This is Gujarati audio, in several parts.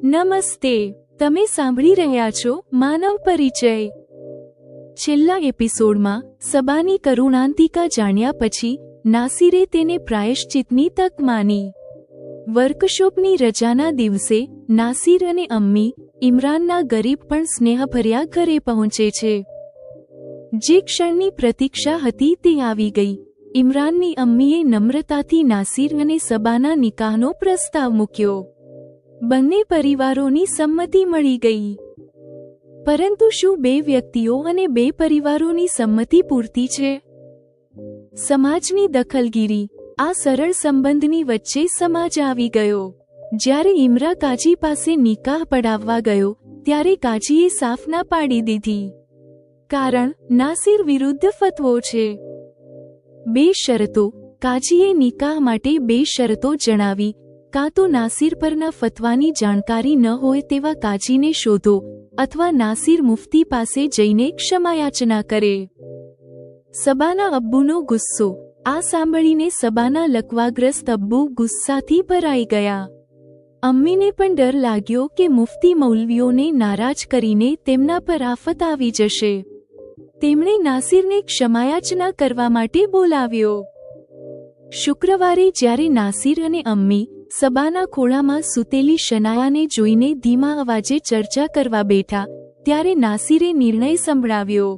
નમસ્તે, તમે સાંભળી રહ્યા છો માનવ પરિચય। છેલ્લા એપિસોડમાં સબાની કરુણાંતિકા જાણ્યા પછી નાસિરે તેને પ્રાયશ્ચિતની તક માની। વર્કશોપની રજાના દિવસે નાસિર અને અમ્મી ઇમરાનના ગરીબ પણ સ્નેહભર્યા ઘરે પહોંચે છે। જે ક્ષણની પ્રતીક્ષા હતી તે આવી ગઈ। ઇમરાનની અમ્મીએ નમ્રતાથી નાસિર અને સબાના નિકાહનો પ્રસ્તાવ મૂક્યો। બંને પરિવારોની સંમતિ મળી ગઈ। પરંતુ શું બે વ્યક્તિઓ અને બે પરિવારોની સંમતિ પૂરતી છે? સમાજની દખલગીરી। આ સરળ સંબંધની વચ્ચે સમાજ આવી ગયો। જ્યારે ઇમરા કાજી પાસે નિકાહ પડાવવા ગયો ત્યારે કાજીએ સાફ ના પાડી દીધી। કારણ નાસિર વિરુદ્ધ ફતવો છે। બે શરતો। કાજીએ નિકાહ માટે બે શરતો જણાવી। કાં તો નાસિર પરના ફતવાની જાણકારી ન હોય તેવા કાજીને શોધો અથવા નાસિર મુફ્તી પાસે જઈને ક્ષમાયાચના કરે। સબાના અબ્બુનો ગુસ્સો। આ સાંભળીને સબાના લકવાગ્રસ્ત અબ્બુ ગુસ્સાથી ભરાઈ ગયા। અમ્મીને પણ ડર લાગ્યો કે મુફ્તી મૌલવીઓને નારાજ કરીને તેમના પર આફત આવી જશે। તેમણે નાસિરને ક્ષમાયાચના કરવા માટે બોલાવ્યો। શુક્રવારે જ્યારે નાસિર અને અમ્મી સબાના ખોળામાં સૂતેલી શનાયાને જોઈને ધીમા અવાજે ચર્ચા કરવા બેઠા ત્યારે નાસિરે નિર્ણય સંભળાવ્યો।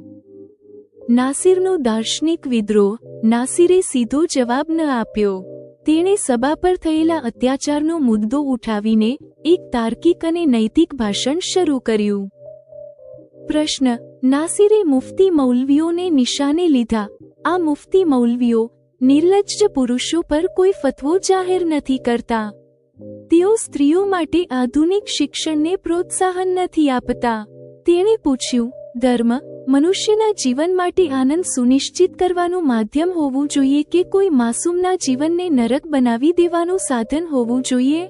નાસિરનો દાર્શનિક વિદ્રોહ। નાસિરે સીધો જવાબ ન આપ્યો। તેણે સબા પર થયેલા અત્યાચારનો મુદ્દો ઉઠાવીને એક તાર્કિક અને નૈતિક ભાષણ શરૂ કર્યું। પ્રશ્ન: નાસિરે મુફ્તી મૌલવીઓને નિશાને લીધા। આ મુફ્તી મૌલવીઓ નિર્લજ્જ પુરુષો પર કોઈ ફતવો જાહેર નથી કરતા। તેઓ સ્ત્રીઓ માટે આધુનિક શિક્ષણને પ્રોત્સાહન નથી આપતા। તેણે પૂછ્યું, ધર્મ મનુષ્યના જીવન માટે આનંદ સુનિશ્ચિત કરવાનું માધ્યમ હોવું જોઈએ કે કોઈ માસૂમના જીવનને નરક બનાવી દેવાનું સાધન હોવું જોઈએ?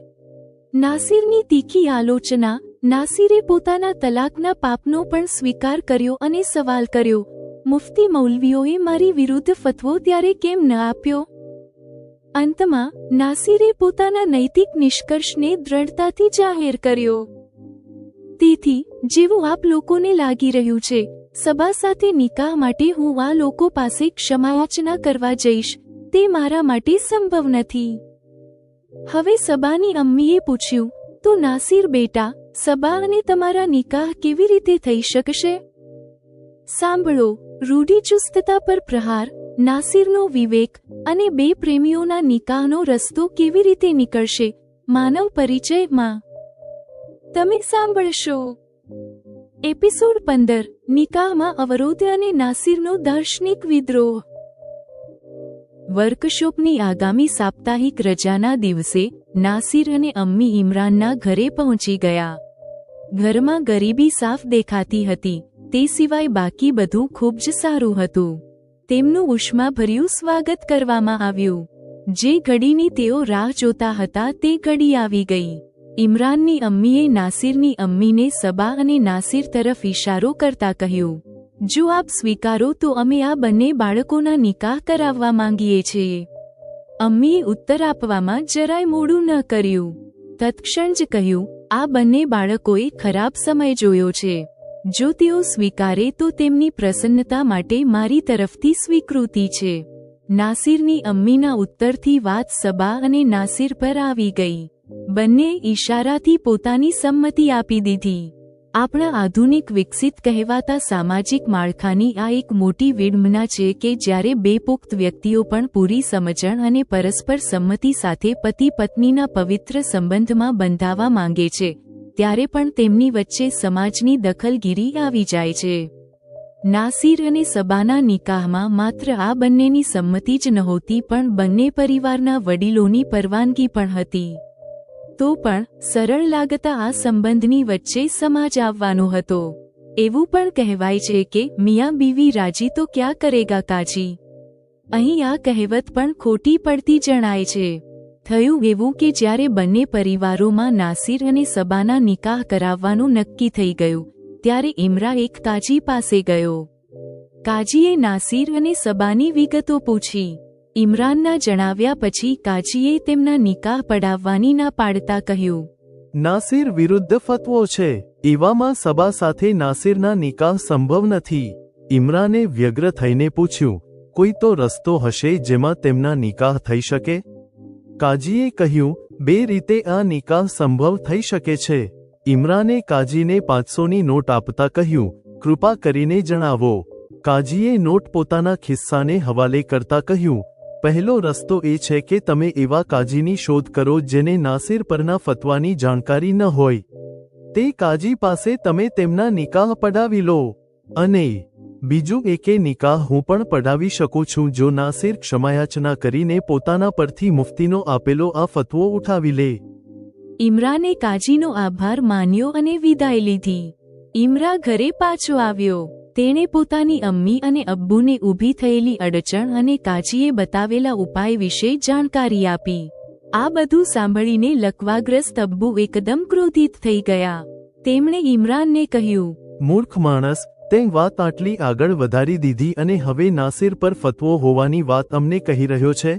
નાસિરની તીખી આલોચના। નાસિરે પોતાના તલાકના પાપનો પણ સ્વીકાર કર્યો અને સવાલ કર્યો, મુફ્તી મૌલવીઓએ મારી વિરુદ્ધ ફતવો ત્યારે કેમ ન આપ્યો? અંતમાં નાસિરે પોતાના નૈતિક નિષ્કર્ષને દ્રઢતાથી જાહેર કર્યો। તેથી જેવું આપ લોકોને લાગી રહ્યું છે, સબા સાથે નિકાહ માટે હું આ લોકો પાસે ક્ષમાયાચના કરવા જઈશ, તે મારા માટે સંભવ નથી। હવે સબાની અમ્મીએ પૂછ્યું, તો નાસિર બેટા, સબા અને તમારા નિકાહ કેવી રીતે થઈ શકશે? સાંભળો, રૂઢિચુસ્તતા પર પ્રહાર, નાસિરનો વિવેક અને બે પ્રેમીઓના નિકાહનો રસ્તો કેવી રીતે નીકળશે, માનવ પરિચયમાં તમે સાંભળશો। એપિસોડ 15: નિકાહમાં અવરોધ અને નાસિરનો દાર્શનિક વિદ્રોહ। વર્કશોપની આગામી સાપ્તાહિક રજાના દિવસે નાસિર અને અમ્મી ઇમરાનના ઘરે પહોંચી ગયા। ઘરમાં ગરીબી સાફ દેખાતી હતી, તે સિવાય બાકી બધું ખૂબ જ સારું હતું। તેમનું ઉષ્માભર્યું સ્વાગત કરવામાં આવ્યું। જે ઘડીની તેઓ રાહ જોતા હતા તે ઘડી આવી ગઈ। ઇમરાનની અમ્મીએ નાસિરની અમ્મીને સબા અને નાસિર તરફ ઇશારો કરતા કહ્યું, જો આપ સ્વીકારો તો અમે આ બંને બાળકોના નિકાહ કરાવવા માંગીએ છીએ। અમ્મીએ ઉત્તર આપવામાં જરાય મોડું ન કર્યું। તત્ક્ષણ જ કહ્યું, આ બંને બાળકોએ ખરાબ સમય જોયો છે। જો તેઓ સ્વીકારે તો તેમની પ્રસન્નતા માટે મારી તરફથી સ્વીકૃતિ છે। નાસિરની અમ્મીના ઉત્તરથી વાત સબા અને નાસિર પર આવી ગઈ। બંને ઈશારાથી પોતાની સંમતિ આપી દીધી। આપણા આધુનિક વિકસિત કહેવાતા સામાજિક માળખાની આ એક મોટી વિડંબના છે કે જ્યારે બે પુખ્ત વ્યક્તિઓ પણ પૂરી સમજણ અને પરસ્પર સંમતિ સાથે પતિ પત્નીના પવિત્ર સંબંધમાં બંધાવા માંગે છે, ત્યારે પણ તેમની વચ્ચે સમાજની દખલગીરી આવી જાય છે। નાસિર અને સબાના નિકાહમાં માત્ર આ બંનેની સંમતિ જ નહોતી પણ બંને પરિવારના વડીલોની પરવાનગી પણ હતી। તો પણ સરળ લાગતા આ સંબંધની વચ્ચે સમાજ આવવાનો હતો। એવું પણ કહેવાય છે કે મિયાં બીવી રાજી તો ક્યાં કરેગા કાજી। અહીં આ કહેવત પણ ખોટી પડતી જણાય છે। થયું એવું કે જ્યારે બંને પરિવારોમાં નાસિર અને સબાના નિકાહ કરાવવાનું નક્કી થઈ ગયું ત્યારે ઇમરા એક કાજી પાસે ગયો। કાજીએ નાસિર અને સબાની વિગતો પૂછી। ઇમરાનના જણાવ્યા પછી કાજીએ તેમના નિકાહ પડાવવાની ના પાડતા કહ્યું, નાસિર વિરુદ્ધ ફતવો છે. એવામાં સબા સાથે નાસિરના નિકાહ સંભવ નથી. ઇમરાને વ્યગ્ર થઈને પૂછ્યું, કોઈ તો રસ્તો હશે જેમાં તેમના નિકાહ થઈ શકે? કાજીએ કહ્યું, 2 રીતે આ નિકાહ સંભવ થઈ શકે છે. ઇમરાને કાજીને 500ની નોટ આપતા કહ્યું, કૃપા કરીને જણાવો. કાજીએ નોટ પોતાના ખિસ્સાને હવાલે કરતા કહ્યું, પહેલો રસ્તો એ છે કે તમે એવા કાજીની શોધ કરો જેને નાસિર પરના ફતવાની જાણકારી ન હોય. તે કાજી પાસે તમે તેમના નિકાહ પડાવી લો. અને બીજું એ કે નિકાહ હું પણ પડાવી શકું છું જો નાસિર ક્ષમાયાચના કરીને પોતાના પરથી મુફ્તીનો આપેલો આ ફતવો ઉઠાવી લે. ઇમરાને કાજીનો આભાર માન્યો અને વિદાય લીધી. ઇમરા ઘરે પાછો આવ્યો. તેણે પોતાની અમ્મી અને અબ્બુને ઊભી થયેલી અડચણ અને કાજીએ બતાવેલા ઉપાય વિશે જાણકારી આપી. આ બધું સાંભળીને લકવાગ્રસ્ત અબ્બુ એકદમ ક્રોધિત થઈ ગયા. તેમણે ઇમરાનને કહ્યું, મૂર્ખ માણસ, તે વાત આટલી આગળ વધારી દીધી અને હવે નાસિર પર ફતવો હોવાની વાત અમને કહી રહ્યો છે.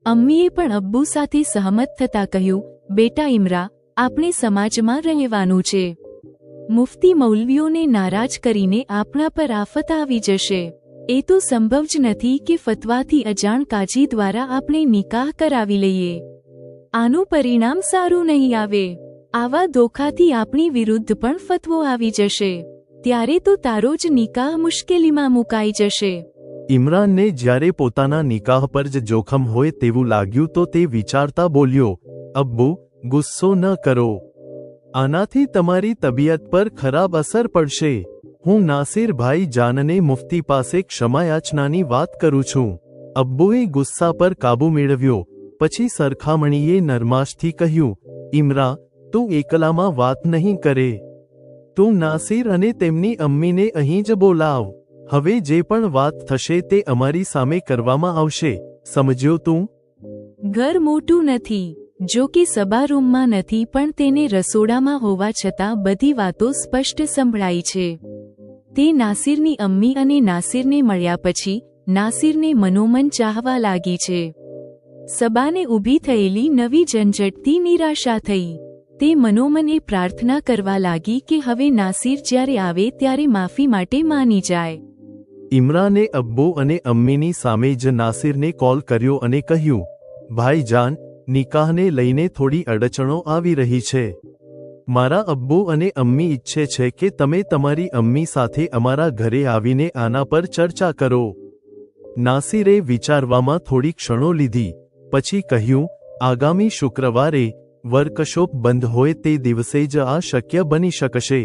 અમ્મીએ પણ અબ્બુ સાથે સહમત થતા કહ્યું, બેટા ઇમરા, આપણે સમાજમાં રહેવાનું છે. મુફ્તી મૌલવીઓને નારાજ કરીને આપણા પર આફત આવી જશે. એ તો સંભવ જ નથી કે ફતવાથી અજાણ કાજી દ્વારા આપણે નિકાહ કરાવી લઈએ. આનું પરિણામ સારું નહીં આવે. આવા ધોખાથી આપણી વિરુદ્ધ પણ ફતવો આવી જશે. ત્યારે તો તારો જ નિકાહ મુશ્કેલીમાં મુકાઈ જશે. ઇમરાનને જ્યારે પોતાના નિકાહ પર જ જોખમ હોય તેવું લાગ્યું તો તે વિચારતા બોલ્યો, અબ્બુ, ગુસ્સો ન કરો. આનાથી તમારી તબિયત પર ખરાબ અસર પડશે. હું નાસિર ભાઈ જાનને મુફ્તી પાસે ક્ષમાયાચનાની વાત કરું છું. અબ્બુએ ગુસ્સા પર કાબુ મેળવ્યો. પછી સરખામણીએ નરમાશથી કહ્યું, ઇમરા, તું એકલામાં વાત નહીં કરે. તું નાસિર અને તેમની અમ્મીને અહીં જ બોલાવ. હવે જે પણ વાત થશે તે અમારી સામે કરવામાં આવશે. સમજ્યો તું? ઘર મોટું નથી. જો કે સબા રૂમમાં નથી પણ તેને રસોડામાં હોવા છતાં બધી વાતો સ્પષ્ટ સંભળાઈ છે. તે નાસિરની અમ્મી અને નાસિરને મળ્યા પછી નાસિરને મનોમન ચાહવા લાગી છે. સબાને ઊભી થયેલી નવી ઝંઝટથી નિરાશા થઈ. તે મનોમન એ પ્રાર્થના કરવા લાગી કે હવે નાસિર જ્યારે આવે ત્યારે માફી માટે માની જાય. ઇમરાને અબ્બુ અને અમ્મીની સામે જ નાસિરને કોલ કર્યો અને કહ્યું, ભાઈજાન, નિકાહને લઈને થોડી અડચણો આવી રહી છે. મારા અબ્બુ અને અમ્મી ઈચ્છે છે કે તમે તમારી અમ્મી સાથે અમારા ઘરે આવીને આના પર ચર્ચા કરો. નાસિરે વિચારવામાં થોડી ક્ષણો લીધી. પછી કહ્યું, આગામી શુક્રવારે વર્કશોપ બંધ હોય તે દિવસે જ આ શક્ય બની શકશે.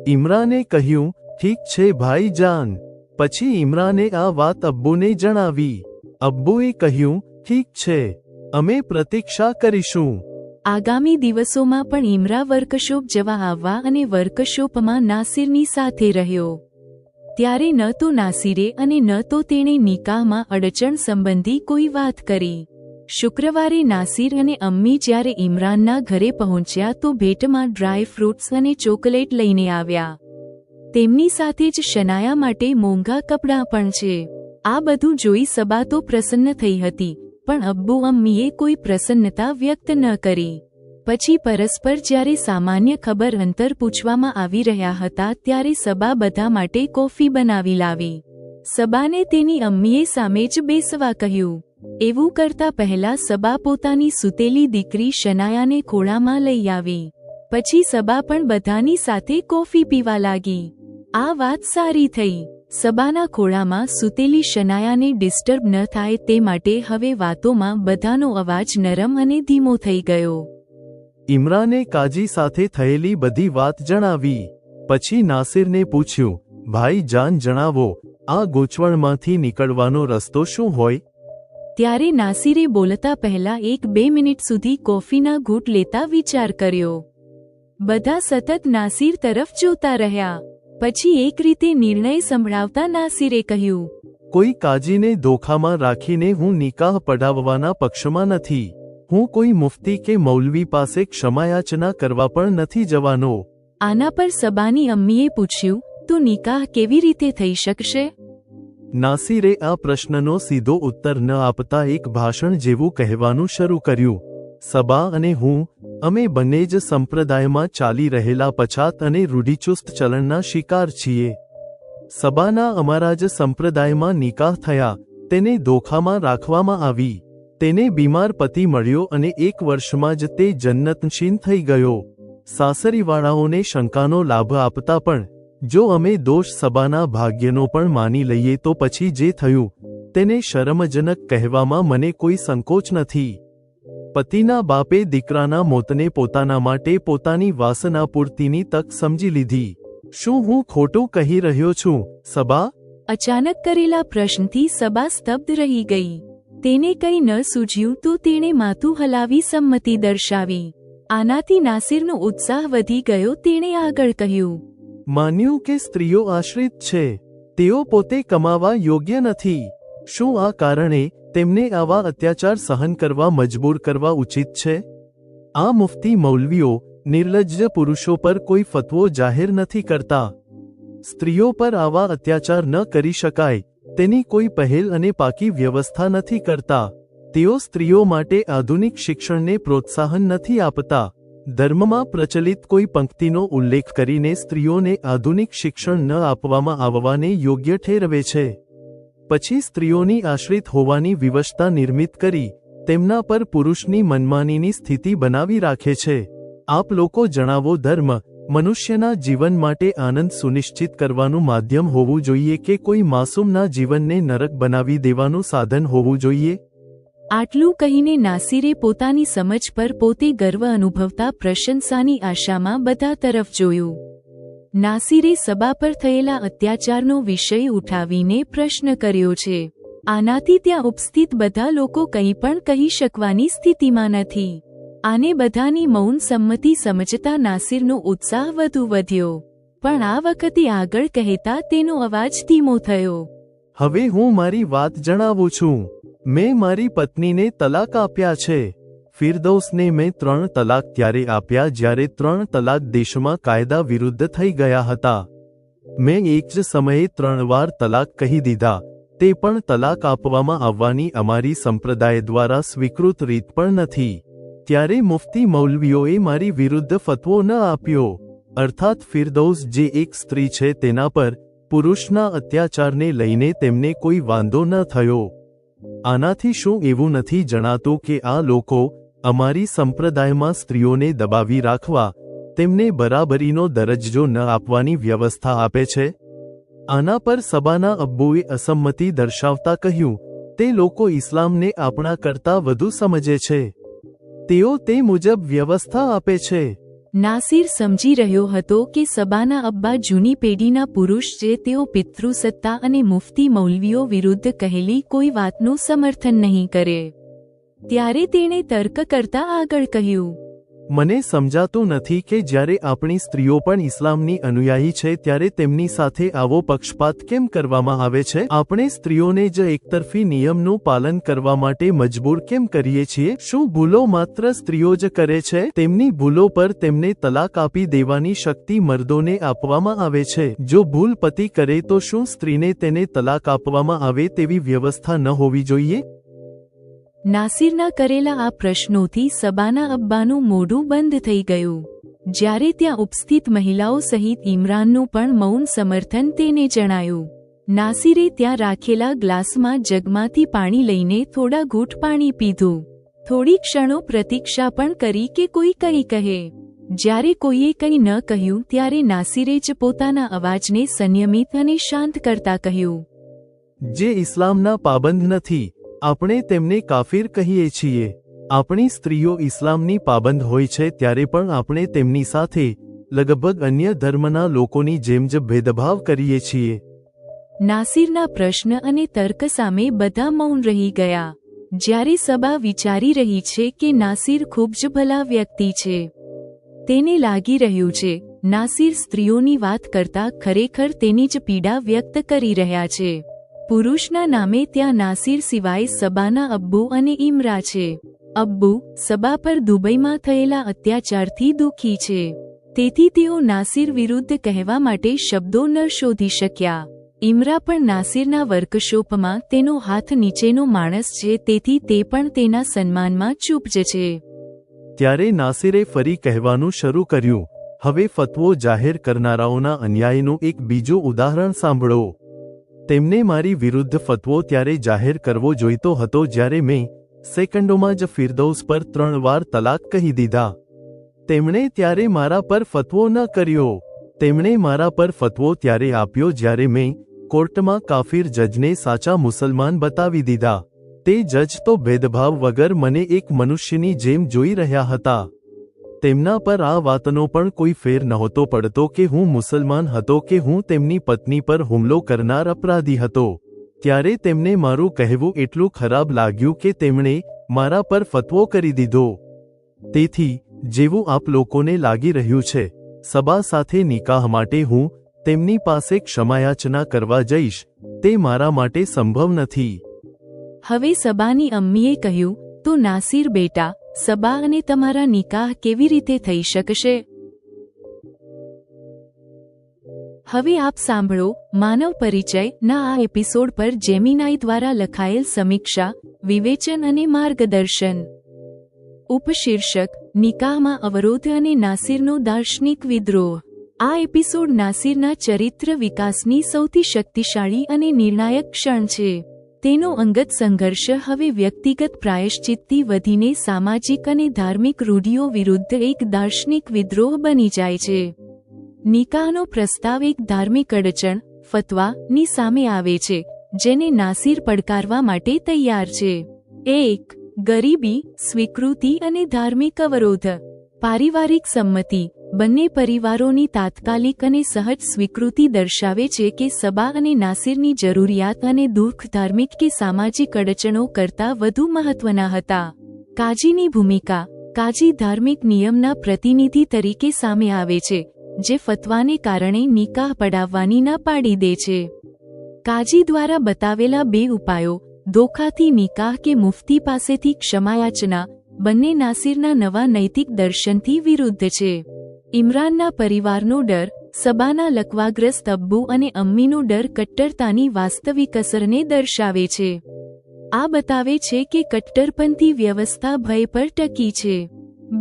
ઇમરાને કહ્યું, ઠીક છે ભાઈજાન. પછી ઇમરાને આ વાત અબ્બુને જણાવી. અબ્બુએ કહ્યું, ઠીક છે, અમે પ્રતીક્ષા કરીશું. આગામી દિવસોમાં પણ ઇમરા વર્કશોપ જવા આવવા અને વર્કશોપમાં નાસિરની સાથે રહ્યો. ત્યારે ન તો નાસિરે અને ન તો તેણે નિકાહમાં અડચણ સંબંધી કોઈ વાત કરી. શુક્રવારે નાસિર અને અમ્મી જ્યારે ઇમરાનના ઘરે પહોંચ્યા તો ભેટમાં ડ્રાય ફ્રૂટ્સ અને ચોકલેટ લઈને આવ્યા. તેમની સાથે જ શનાયા માટે મોંઘા કપડાં પણ છે. આ બધું જોઈ સબા તો પ્રસન્ન થઈ હતી, પણ અબ્બુ અમ્મીએ કોઈ પ્રસન્નતા વ્યક્ત ન કરી. પછી પરસ્પર જ્યારે સામાન્ય ખબર અંતર પૂછવામાં આવી રહ્યા હતા ત્યારે સબા બધા માટે કોફી બનાવી લાવી. સબાને તેની અમ્મીએ સામે જ બેસવા કહ્યું. એવું કરતા પહેલા સબા પોતાની સૂતેલી દીકરી શનાયાને ખોળામાં લઈ આવી. પછી સબા પણ બધાની સાથે કોફી પીવા લાગી. આ વાત સારી થઈ. સબાના ખોળામાં સૂતેલી શનાયાને ડિસ્ટર્બ ન થાય તે માટે હવે વાતોમાં બધાનો અવાજ નરમ અને ધીમો થઈ ગયો. ઇમરાને કાજી સાથે થયેલી બધી વાત જણાવી. પછી નાસિરને પૂછ્યું, ભાઈ જાન જણાવો, આ ગૂંચવણમાંથી નીકળવાનો રસ્તો શું હોય? ત્યારે નાસિરે બોલતા પહેલા 1-2 મિનિટ સુધી કોફીના ઘૂંટ લેતા વિચાર કર્યો. બધા સતત નાસિર તરફ જોતા રહ્યા. પછી એક રીતે નિર્ણય સંભળાવતા નાસિરે કહ્યું, કોઈ કાજીને ધોખામાં રાખીને હું નિકાહ પડાવવાના પક્ષમાં નથી. હું કોઈ મુફ્તી કે મૌલવી પાસે ક્ષમાયાચના કરવા પણ નથી જવાનો. આના પર સબાની અમ્મીએ પૂછ્યું, તો નિકાહ કેવી રીતે થઈ શકશે? નાસિરે આ પ્રશ્નનો સીધો ઉત્તર ન આપતા એક ભાષણ જેવું કહેવાનું શરૂ કર્યું. સબા અને હું, અમે બંને જ સંપ્રદાયમાં ચાલી રહેલા પછાત અને રૂઢિચુસ્ત ચલણના શિકાર છીએ. સબાના અમારા જ સંપ્રદાયમાં નિકાહ થયા, તેને ધોખામાં રાખવામાં આવી. તેને બીમાર પતિ મળ્યો અને 1 વર્ષમાં જ તે જન્નતનશીન થઈ ગયો. સાસરીવાળાઓને શંકાનો લાભ આપતા પણ, જો અમે દોષ સબાના ભાગ્યનો પણ માની લઈએ તો પછી જે થયું તેને શરમજનક કહેવામાં મને કોઈ સંકોચ નથી. પતિના બાપે દીકરાના મોતને પોતાના માટે પોતાની વાસના પૂર્તિની તક સમજી લીધી. શું હું ખોટું કહી રહ્યો છું, સબા? અચાનક કરેલા પ્રશ્નથી સબા સ્તબ્ધ રહી ગઈ. તેને કંઈ ન સૂઝ્યું તો તેણે માથું હલાવી સંમતિ દર્શાવી. આનાથી નાસિરનો ઉત્સાહ વધી ગયો. તેણે આગળ કહ્યું, માન્યું કે સ્ત્રીઓ આશ્રિત છે, તેઓ પોતે કમાવા યોગ્ય નથી. શું આ કારણે તેમને આવા અત્યાચાર સહન કરવા મજબૂર કરવા ઉચિત છે? આ મુફતી મૌલવીઓ નિર્લજ્જ પુરુષો પર કોઈ ફતવો જાહેર નથી કરતા. સ્ત્રીઓ પર આવા અત્યાચાર ન કરી શકાય તેની કોઈ પહેલ અને પાકી વ્યવસ્થા નથી કરતા. તેઓ સ્ત્રીઓ માટે આધુનિક શિક્ષણને પ્રોત્સાહન નથી આપતા. ધર્મમાં પ્રચલિત કોઈ પંક્તિનો ઉલ્લેખ કરીને સ્ત્રીઓને આધુનિક શિક્ષણ ન આપવામાં આવવાને યોગ્ય ઠેરવે છે. પછી સ્ત્રીઓની આશ્રિત હોવાની વિવશતા નિર્મિત કરી તેમના પર પુરુષની મનમાનીની સ્થિતિ બનાવી રાખે છે. આપ લોકો જણાવો, ધર્મ મનુષ્યના જીવન માટે આનંદ સુનિશ્ચિત કરવાનું માધ્યમ હોવું જોઈએ કે કોઈ માસૂમના જીવનને નરક બનાવી દેવાનું સાધન હોવું જોઈએ? આટલું કહીને નાસિરે પોતાની સમજ પર પોતે ગર્વ અનુભવતા પ્રશંસાની આશામાં બધા તરફ જોયું. નાસિરે સબા પર થયેલા અત્યાચારનો વિષય ઉઠાવીને પ્રશ્ન કર્યો છે. આનાથી ત્યાં ઉપસ્થિત બધા લોકો કંઈ પણ કહી શકવાની સ્થિતિમાં નથી. આને બધાની મૌન સંમતિ સમજતા નાસિરનો ઉત્સાહ વધુ વધ્યો. પણ આ વખતે આગળ કહેતા તેનો અવાજ ધીમો થયો. હવે હું મારી વાત જણાવું છું. મેં મારી પત્નીને તલાક આપ્યા છે. ફિરદૌસને મેં 3 તલાક ત્યારે આપ્યા જ્યારે 3 તલાક દેશમાં કાયદા વિરુદ્ધ થઈ ગયા હતા. મેં એક જ સમયે 3 વાર તલાક કહી દીધા. તે પણ તલાક આપવામાં આવવાની અમારી સંપ્રદાય દ્વારા સ્વીકૃત રીત પણ નથી. ત્યારે મુફતી મૌલવીઓએ મારી વિરુદ્ધ ફતવો ન આપ્યો. અર્થાત ફિરદૌસ જે એક સ્ત્રી છે તેના પર પુરુષના અત્યાચારને લઈને તેમને કોઈ વાંધો ન થયો. આનાથી શું એવું નથી જણાતું કે આ લોકો અમારી સંપ્રદાયમાં સ્ત્રીઓને દબાવી રાખવા, તેમને બરાબરીનો દરજ્જો ન આપવાની વ્યવસ્થા આપે છે? આના પર સબાના અબ્બુએ અસંમતિ દર્શાવતા કહ્યું, તે લોકો ઇસ્લામને આપણા કરતાં વધુ સમજે છે. તેઓ તે મુજબ વ્યવસ્થા આપે છે. નાસિર સમજી રહ્યો હતો કે સબાના અબ્બા જૂની પેઢીના પુરુષ છે. તેઓ પિતૃસત્તા અને મુફતી મૌલવીઓ વિરુદ્ધ કહેલી કોઈ વાતનું સમર્થન નહીં કરે. ત્યારે તેણે તર્ક કરતા આગળ કહ્યું, મને સમજાતું નથી કે જ્યારે આપણી સ્ત્રીઓ પણ ઇસ્લામની અનુયાયી છે ત્યારે તેમની સાથે આવો પક્ષપાત કેમ કરવામાં આવે છે? આપણે સ્ત્રીઓને જ એકતરફી નિયમનું પાલન કરવા માટે મજબૂર કેમ કરીએ છીએ? શું ભૂલો માત્ર સ્ત્રીઓ જ કરે છે? તેમની ભૂલો પર તેમને તલાક આપી દેવાની શક્તિ મર્દોને આપવામાં આવે છે. જો ભૂલ પતિ કરે તો શું સ્ત્રીને તેને તલાક આપવામાં આવે તેવી વ્યવસ્થા ન હોવી જોઈએ? નાસિરના કરેલા આ પ્રશ્નોથી સબાના અબ્બાનું મોઢું બંધ થઈ ગયું. જ્યારે ત્યાં ઉપસ્થિત મહિલાઓ સહિત ઇમરાનનું પણ મૌન સમર્થન તેને જણાયું. નાસિરે ત્યાં રાખેલા ગ્લાસમાં જગમાંથી પાણી લઈને થોડા ઘૂંટ પાણી પીધું. થોડી ક્ષણો પ્રતીક્ષા પણ કરી કે કોઈ કંઈ કહે. જ્યારે કોઈએ કંઈ ન કહ્યું ત્યારે નાસિરે જ પોતાના અવાજને સંયમિત અને શાંત કરતા કહ્યું, જે ઇસ્લામના પાબંદ નથી, આપણે તેમને કાફિર કહીએ છીએ. આપણી સ્ત્રીઓ ઇસ્લામની પાબંદ હોય છે ત્યારે પણ આપણે તેમની સાથે લગભગ અન્ય ધર્મના લોકોની જેમ જ ભેદભાવ કરીએ છીએ. નાસિરના પ્રશ્ન અને તર્ક સામે બધા મૌન રહી ગયા. જ્યારે સબા વિચારી રહી છે કે નાસિર ખૂબ જ ભલા વ્યક્તિ છે. તેને લાગી રહ્યું છે નાસિર સ્ત્રીઓની વાત કરતા ખરેખર તેની જ પીડા વ્યક્ત કરી રહ્યા છે. પુરુષના નામે ત્યાં નાસિર સિવાય સબાના અબ્બુ અને ઇમરા છે. અબ્બુ સબા પર દુબઈમાં થયેલા અત્યાચારથી દુઃખી છે. તેથી તેઓ નાસિર વિરુદ્ધ કહેવા માટે શબ્દો ન શોધી શક્યા. ઇમરા પણ નાસિરના વર્કશોપમાં તેનો હાથ નીચેનો માણસ છે, તેથી તે પણ તેના સન્માનમાં ચૂપ જ છે. ત્યારે નાસિરે ફરી કહેવાનું શરૂ કર્યું, હવે ફતવો જાહેર કરનારાઓના અન્યાયનું એક બીજું ઉદાહરણ સાંભળો. તેમને મારી વિરુદ્ધ ફતવો ત્યારે જાહેર કરવો જોઈતો હતો જ્યારે મેં સેકન્ડોમાં જ ફિરદૌસ પર 3 વાર તલાક કહી દીધા. તેમણે ત્યારે મારા પર ફતવો ન કર્યો. તેમણે મારા પર ફતવો ત્યારે આપ્યો જ્યારે મેં કોર્ટમાં કાફિર જજને સાચા મુસલમાન બતાવી દીધા. તે જજ તો ભેદભાવ વગર મને એક મનુષ્યની જેમ જોઈ રહ્યા હતા. તેમના પર આ વાતનો પણ કોઈ ફેર નહોતો પડતો કે હું મુસલમાન હતો કે હું તેમની પત્ની પર હુમલો કરનાર અપરાધી હતો. ત્યારે તેમને મારું કહેવું એટલું ખરાબ લાગ્યું કે તેમણે મારા પર ફતવો કરી દીધો. તેથી જેવું આપ લોકોને લાગી રહ્યું છે, સબા સાથે નિકાહ માટે હું તેમની પાસે ક્ષમાયાચના કરવા જઈશ, તે મારા માટે સંભવ નથી. હવે સબાની અમ્મીએ કહ્યું, તો નાસિર બેટા, સબા અને તમારા નિકાહ કેવી રીતે થઈ શકશે? હવે આપ સાંભળો માનવ પરિચય ના આ એપિસોડ પર જેમિનાઈ દ્વારા લખાયેલ સમીક્ષા, વિવેચન અને માર્ગદર્શન. ઉપશીર્ષક: નિકાહમાં અવરોધ અને નાસિરનો દાર્શનિક વિદ્રોહ. આ એપિસોડ નાસિરના ચરિત્ર વિકાસની સૌથી શક્તિશાળી અને નિર્ણાયક ક્ષણ છે. તેનો અંગત સંઘર્ષ હવે વ્યક્તિગત પ્રાયશ્ચિત્તથી વધીને સામાજિક અને ધાર્મિક રૂઢિઓ વિરુદ્ધ એક દાર્શનિક વિદ્રોહ બની જાય છે. નિકાહનો પ્રસ્તાવ એક ધાર્મિક અડચણ, ફતવા, ની સામે આવે છે, જેને નાસિર પડકારવા માટે તૈયાર છે. 1. ગરીબી, સ્વીકૃતિ અને ધાર્મિક અવરોધ. પારિવારિક સંમતિ. બંને પરિવારોની તાત્કાલિક અને સહજ સ્વીકૃતિ દર્શાવે છે કે સબા અને નાસિરની જરૂરિયાત અને દુઃખ ધાર્મિક કે સામાજિક અડચણો કરતાં વધુ મહત્વના હતા. કાજીની ભૂમિકા. કાજી ધાર્મિક નિયમના પ્રતિનિધિ તરીકે સામે આવે છે, જે ફતવાને કારણે નિકાહ પડાવવાની ના પાડી દે છે. કાજી દ્વારા બતાવેલા 2 ઉપાયો, ધોખાથી નિકાહ કે મુફ્તી પાસેથી ક્ષમાયાચના, બંને નાસિરના નવા નૈતિક દર્શનથી વિરુદ્ધ છે. ઇમરાનના પરિવારનો ડર. સબાના લકવાગ્રસ્ત અબ્બુ અને અમ્મીનો ડર કટ્ટરતાની વાસ્તવિક અસરને દર્શાવે છે. આ બતાવે છે કે કટ્ટરપંથી વ્યવસ્થા ભય પર ટકી છે.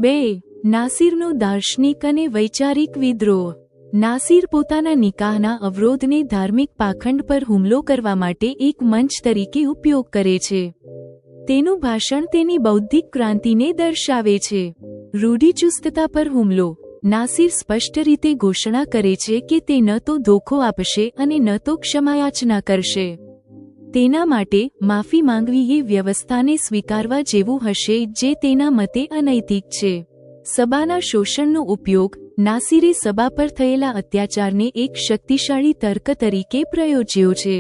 2. નાસિરનો દાર્શનિક અને વૈચારિક વિદ્રોહ. નાસિર પોતાના નિકાહના અવરોધને ધાર્મિક પાખંડ પર હુમલો કરવા માટે એક મંચ તરીકે ઉપયોગ કરે છે. તેનું ભાષણ તેની બૌદ્ધિક ક્રાંતિને દર્શાવે છે. રૂઢિચુસ્તતા પર હુમલો. નાસિર સ્પષ્ટ રીતે ઘોષણા કરે છે કે તે ન તો ધોખો આપશે અને ન તો ક્ષમાયાચના કરશે. તેના માટે માફી માંગવી એ વ્યવસ્થાને સ્વીકારવા જેવું હશે જે તેના મતે અનૈતિક છે. સબાના શોષણનો ઉપયોગ. નાસિરે સબા પર થયેલા અત્યાચારને એક શક્તિશાળી તર્ક તરીકે પ્રયોજ્યો છે.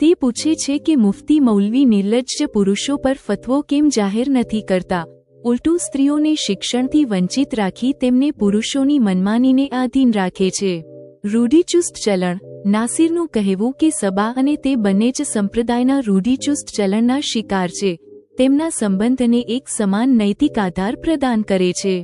તે પૂછે છે કે મુફ્તી મૌલવી નિર્લજ્જ પુરુષો પર ફતવો કેમ જાહેર નથી કરતા, ઉલટું સ્ત્રીઓને શિક્ષણથી વંચિત રાખી તેમને પુરુષોની મનમાનીને આધીન રાખે છે. રૂઢિચુસ્ત ચલણ. નાસિરનું કહેવું કે સબા અને તે બંને જ સંપ્રદાયના રૂઢિચુસ્ત ચલણના શિકાર છે, તેમના સંબંધને એક સમાન નૈતિક આધાર પ્રદાન કરે છે.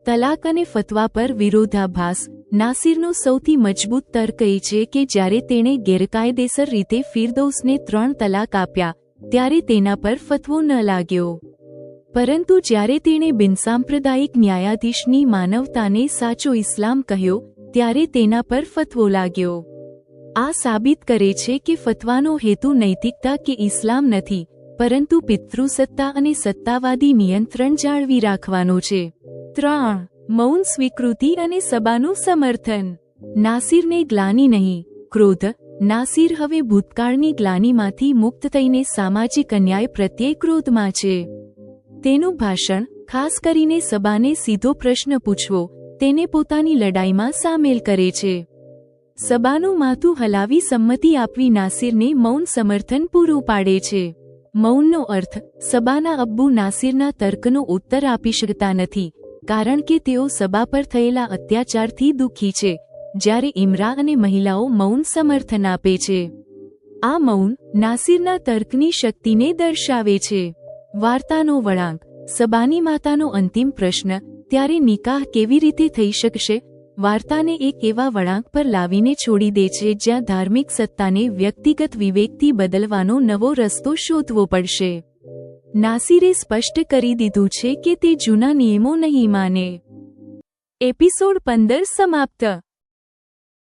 તલાક અને ફતવા પર વિરોધાભાસ. નાસિરનો સૌથી મજબૂત તર્ક એ છે કે જ્યારે તેણે ગેરકાયદેસર રીતે ફિરદૌસને 3 તલાક આપ્યા, ત્યારે તેના પર ફતવો ન લાગ્યો. પરંતુ જ્યારે તેણે બિનસાંપ્રદાયિક ન્યાયાધીશની માનવતાને સાચો ઇસ્લામ કહ્યો, ત્યારે તેના પર ફતવો લાગ્યો. આ સાબિત કરે છે કે ફતવાનો હેતુ નૈતિકતા કે ઇસ્લામ નથી, પરંતુ પિતૃસત્તા અને સત્તાવાદી નિયંત્રણ જાળવી રાખવાનો છે. 3. મૌન સ્વીકૃતિ અને સબાનું સમર્થન. નાસિરને ગ્લાનિ નહીં, ક્રોધ. નાસિર હવે ભૂતકાળની ગ્લાનિમાંથી મુક્ત થઈને સામાજિક અન્યાય પ્રત્યે ક્રોધમાં છે. તેનું ભાષણ, ખાસ કરીને સબાને સીધો પ્રશ્ન પૂછવો, તેને પોતાની લડાઈમાં સામેલ કરે છે. સબાનું માથું હલાવી સંમતિ આપવી નાસિરને મૌન સમર્થન પૂરું પાડે છે. મૌનનો અર્થ. સબાના અબ્બુ નાસિરના તર્કનો ઉત્તર આપી શકતા નથી, કારણ કે તેઓ સબા પર થયેલા અત્યાચારથી દુઃખી છે, જ્યારે ઇમરા અને મહિલાઓ મૌન સમર્થન આપે છે. આ મૌન નાસિરના તર્કની શક્તિને દર્શાવે છે. વાર્તાનો વળાંક. સબાની માતાનો અંતિમ પ્રશ્ન, ત્યારે નિકાહ કેવી રીતે થઈ શકશે, વાર્તાને એક એવા વળાંક પર લાવીને છોડી દે છે જ્યાં ધાર્મિક સત્તાને વ્યક્તિગત વિવેકથી બદલવાનો નવો રસ્તો શોધવો પડશે. નાસિરે સ્પષ્ટ કરી દીધું છે કે તે જૂના નિયમો નહીં માને. એપિસોડ 15 સમાપ્ત.